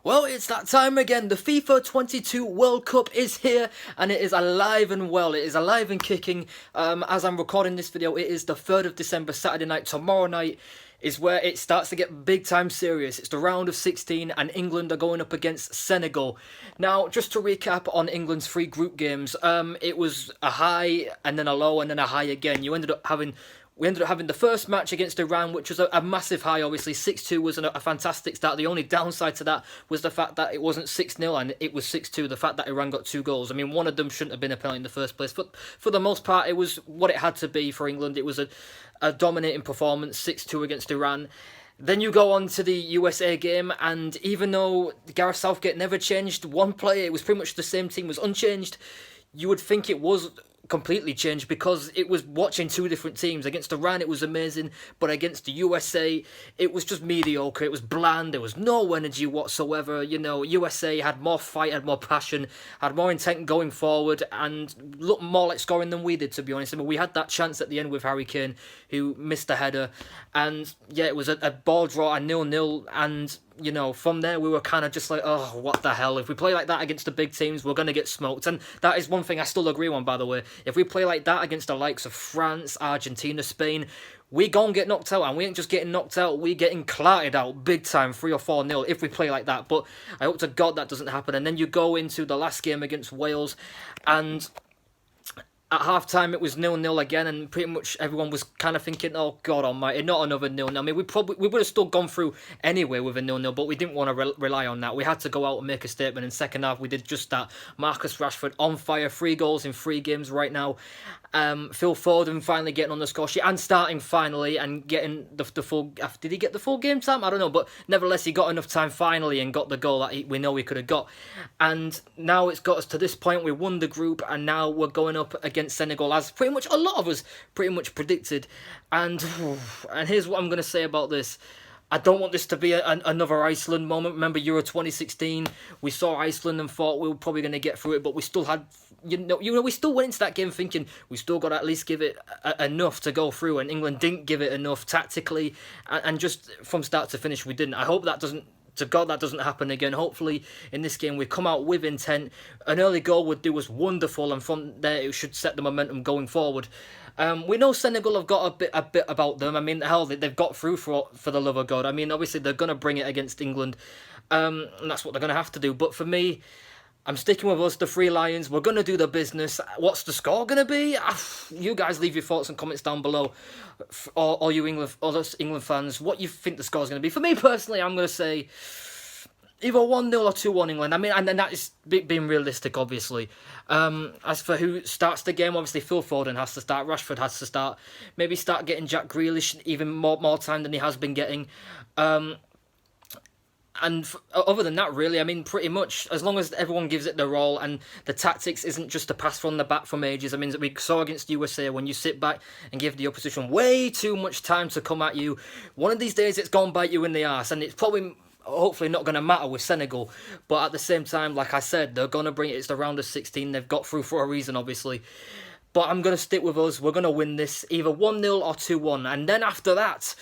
Well, it's that time again. The FIFA 22 World Cup is here, and it is alive and well. It is alive and kicking. As I'm recording this video, it is the 3rd of December, Saturday night. Tomorrow night is where it starts to get big time serious. It's the round of 16, and England are going up against Senegal. Now, just to recap on England's 3 group games, it was a high, and then a low, and then a high again. We ended up having the first match against Iran, which was a massive high, obviously. 6-2 was a fantastic start. The only downside to that was the fact that it wasn't 6-0 and it was 6-2. The fact that Iran got 2 goals. I mean, one of them shouldn't have been a penalty in the first place. But for the most part, it was what it had to be for England. It was a dominating performance, 6-2 against Iran. Then you go on to the USA game, and even though Gareth Southgate never changed one player, it was pretty much the same team, was unchanged, you would think it was completely changed because it was watching 2 different teams. Against Iran it was amazing, but against the USA it was just mediocre. It was bland. There was no energy whatsoever. You know, USA had more fight, had more passion, had more intent going forward, and looked more like scoring than we did, to be honest. I mean, we had that chance at the end with Harry Kane, who missed the header, and yeah, it was a ball draw, a 0-0, and you know, from there we were kind of just like, oh, what the hell? If we play like that against the big teams, we're going to get smoked. And that is one thing I still agree on, by the way. If we play like that against the likes of France, Argentina, Spain, we gon' get knocked out. And we ain't just getting knocked out, we getting clattered out big time, 3 or 4-0 if we play like that. But I hope to God that doesn't happen. And then you go into the last game against Wales, and at half-time it was 0-0 again, and pretty much everyone was kind of thinking, oh God almighty, not another 0-0. I mean, we would have still gone through anyway with a 0-0, but we didn't want to rely on that. We had to go out and make a statement. In second half we did just that. Marcus Rashford on fire, 3 goals in 3 games right now. Phil Foden finally getting on the score sheet and starting finally and getting the full... Did he get the full game time? I don't know, but nevertheless he got enough time finally and got the goal that we know he could have got. And now it's got us to this point. We won the group, and now we're going up against Senegal, as pretty much a lot of us pretty much predicted. And here's what I'm going to say about this. I don't want this to be another Iceland moment. Remember Euro 2016? We saw Iceland and thought we were probably going to get through it, but we still had, you know, we still went into that game thinking we still got to at least give it enough to go through, and England didn't give it enough tactically, and just from start to finish we didn't. I hope that doesn't, to God, that doesn't happen again. Hopefully in this game we come out with intent. An early goal would do us wonderful, and from there it should set the momentum going forward. We know Senegal have got a bit about them. I mean, hell, they've got through for the love of God. I mean, obviously they're going to bring it against England, and that's what they're going to have to do. But for me, I'm sticking with us, the 3 Lions. We're going to do the business. What's the score going to be? You guys leave your thoughts and comments down below. All you England fans, what you think the score's going to be. For me personally, I'm going to say either 1-0 or 2-1 England. I mean, and that is being realistic, obviously. As for who starts the game, obviously Phil Foden has to start. Rashford has to start. Maybe start getting Jack Grealish even more time than he has been getting. And other than that, really, I mean, pretty much, as long as everyone gives it their all and the tactics isn't just to pass from the back from ages. I mean, we saw against USA, when you sit back and give the opposition way too much time to come at you, one of these days it's going to bite you in the arse, and it's probably... hopefully not going to matter with Senegal, but at the same time, like I said, they're going to bring it. It's the round of 16. They've got through for a reason, obviously. But I'm going to stick with us. We're going to win this, either 1-0 or 2-1. And then after that,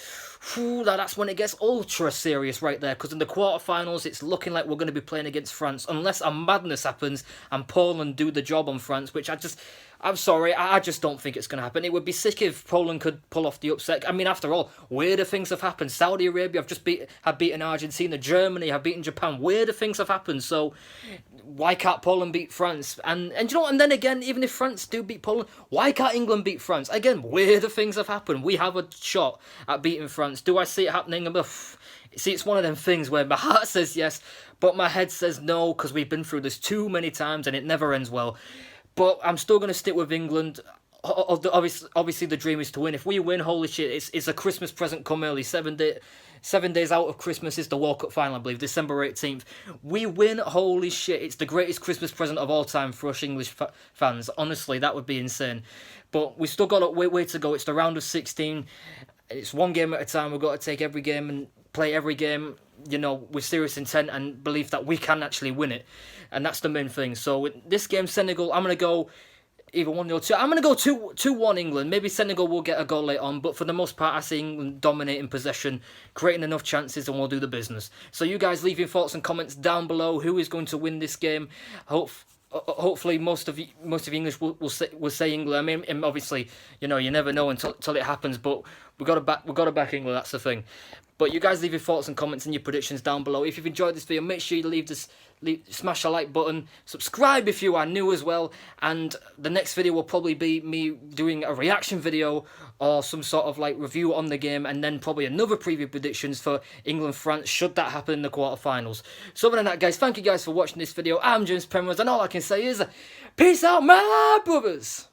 that's when it gets ultra serious right there, because in the quarterfinals, it's looking like we're going to be playing against France, unless a madness happens and Poland do the job on France, which I'm sorry, I just don't think it's going to happen. It would be sick if Poland could pull off the upset. I mean, after all, weirder things have happened. Saudi Arabia have beaten Argentina. Germany have beaten Japan. Weirder things have happened. So why can't Poland beat France? And you know what? And then again, even if France do beat Poland, why can't England beat France? Again, weirder things have happened. We have a shot at beating France. Do I see it happening? See, it's one of them things where my heart says yes, but my head says no, because we've been through this too many times and it never ends well. But I'm still going to stick with England. Obviously, the dream is to win. If we win, holy shit, it's a Christmas present come early. 7 days out of Christmas is the World Cup final, I believe, December 18th. We win, holy shit, it's the greatest Christmas present of all time for us English fans. Honestly, that would be insane. But we still got a way to go. It's the round of 16. It's one game at a time. We've got to take every game and play every game, you know, with serious intent and belief that we can actually win it. And that's the main thing. So with this game, Senegal, I'm going to go either 1-0 or 2. I'm going to go 2-1 England. Maybe Senegal will get a goal late on, but for the most part, I see England dominating possession, creating enough chances, and we'll do the business. So you guys leave your thoughts and comments down below. Who is going to win this game? Hopefully, most of English will say England. I mean, and obviously, you know, you never know until it happens. But we got to back England. That's the thing. But you guys leave your thoughts and comments and your predictions down below. If you've enjoyed this video, make sure you smash the like button. Subscribe if you are new as well. And the next video will probably be me doing a reaction video or some sort of like review on the game, and then probably another preview predictions for England-France should that happen in the quarterfinals. So other than that, guys, thank you guys for watching this video. I'm James Penrose, and all I can say is peace out, my brothers.